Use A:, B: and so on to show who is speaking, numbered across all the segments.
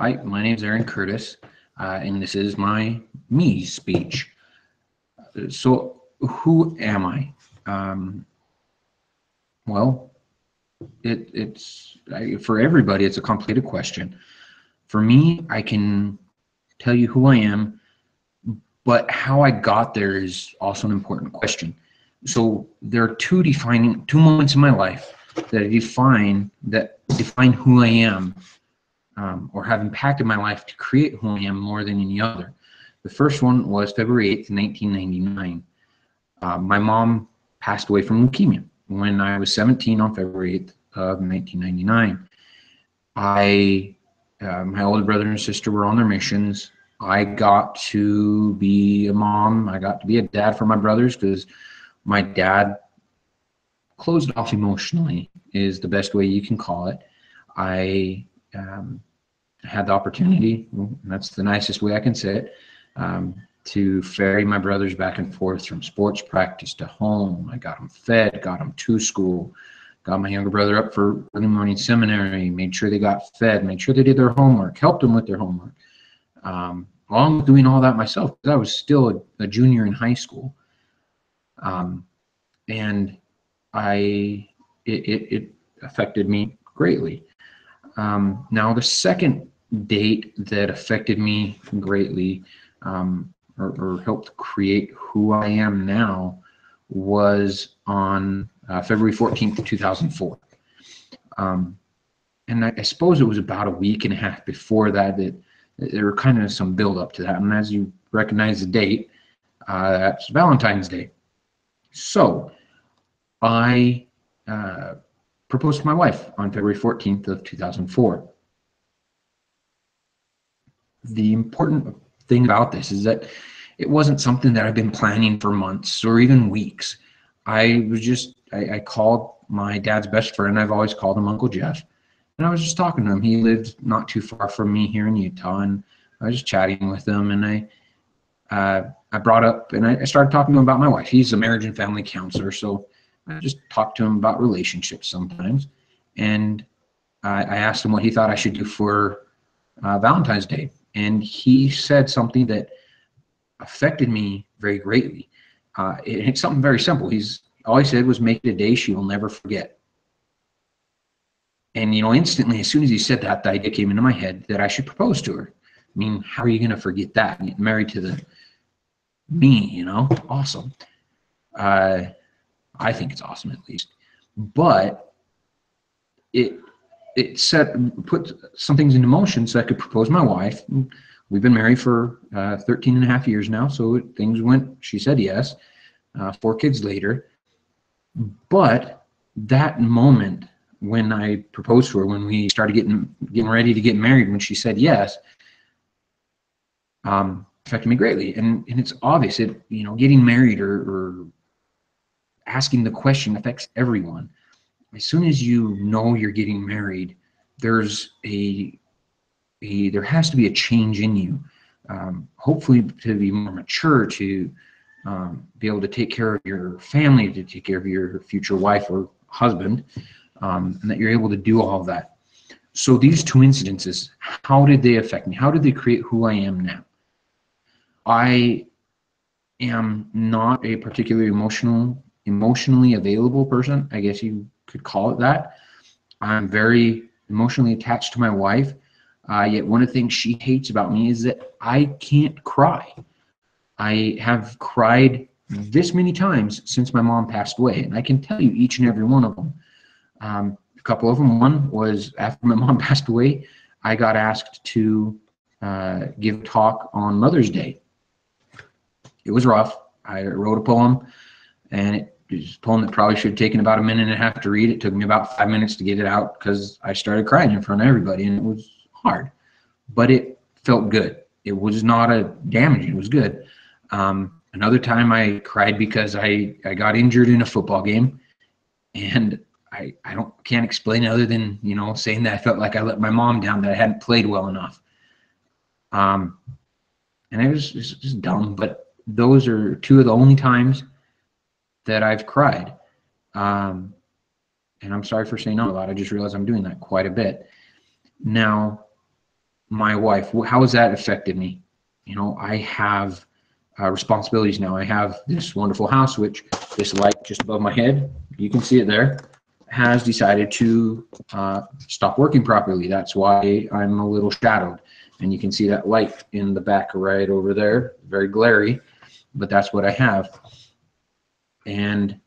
A: Hi, my name is Aaron Curtis, and this is my me speech. So, who am I? Um, well, for everybody, it's a complicated question. For me, I can tell you who I am, but how I got there is also an important question. So, there are two moments in my life that define who I am, or have impacted my life to create who I am more than any other. The first one was February 8th, 1999. My mom passed away from leukemia when I was 17 on February 8th of 1999. My older brother and sister were on their missions. I got to be a mom. I got to be a dad for my brothers because my dad closed off emotionally, is the best way you can call it. I had the opportunity, and that's the nicest way I can say it, to ferry my brothers back and forth from sports practice to home. I got them fed, got them to school, got my younger brother up for early morning seminary, made sure they got fed, made sure they did their homework, helped them with their homework. Along with doing all that myself, because I was still a junior in high school. And it affected me greatly. Now, the second date that affected me greatly, or helped create who I am now, was on February 14th, 2004. And I suppose it was about a week and a half before that there were kind of some build up to that. And as you recognize the date, that's Valentine's Day. So I proposed to my wife on February 14th of 2004. The important thing about this is that it wasn't something that I've been planning for months or even weeks. I called my dad's best friend. I've always called him Uncle Jeff. And I was just talking to him. He lived not too far from me here in Utah. And I was just chatting with him. And I brought up, and I started talking to him about my wife. He's a marriage and family counselor. So I just talked to him about relationships sometimes. And I asked him what he thought I should do for Valentine's Day. And he said something that affected me very greatly. It's something very simple. All he said was, make it a day she will never forget. And, instantly, as soon as he said that, the idea came into my head that I should propose to her. I mean, how are you going to forget that? Get married to me, awesome. I think it's awesome, at least. But it put some things into motion so I could propose my wife. We've been married for 13 and a half years now, so things went, she said yes, 4 kids later. But that moment when I proposed to her, when we started getting ready to get married, when she said yes, affected me greatly. And it's obvious, getting married or asking the question affects everyone. As soon as you know you're getting married, there has to be a change in you. Hopefully to be more mature, to be able to take care of your family, to take care of your future wife or husband, and that you're able to do all of that. So these 2 incidences, how did they affect me? How did they create who I am now? I am not a particularly emotionally available person. I guess you could call it that. I'm very emotionally attached to my wife. Yet one of the things she hates about me is that I can't cry. I have cried this many times since my mom passed away, and I can tell you each and every one of them. A couple of them, one was after my mom passed away, I got asked to give a talk on Mother's Day. It was rough. I wrote a poem, and it was a poem that probably should have taken about a minute and a half to read. It took me about 5 minutes to get it out because I started crying in front of everybody, and it was hard. But it felt good. It was not damaging. It was good. Another time I cried because I got injured in a football game, and I can't explain it other than saying that I felt like I let my mom down, that I hadn't played well enough. And it was just dumb, but those are 2 of the only times that I've cried. And I'm sorry for saying no a lot. I just realized I'm doing that quite a bit. Now, my wife, how has that affected me? You know, I have responsibilities now. I have this wonderful house, which this light just above my head, you can see it there, has decided to stop working properly. That's why I'm a little shadowed. And you can see that light in the back right over there, very glary, but that's what I have. And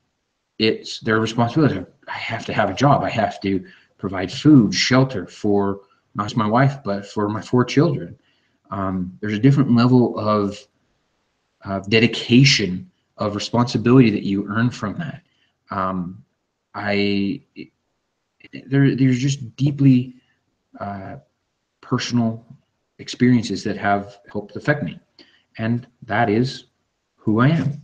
A: it's their responsibility. I have to have a job. I have to provide food, shelter for not just my wife, but for my 4 children. There's a different level of dedication, of responsibility that you earn from that. I there's just deeply personal experiences that have helped affect me, and that is who I am.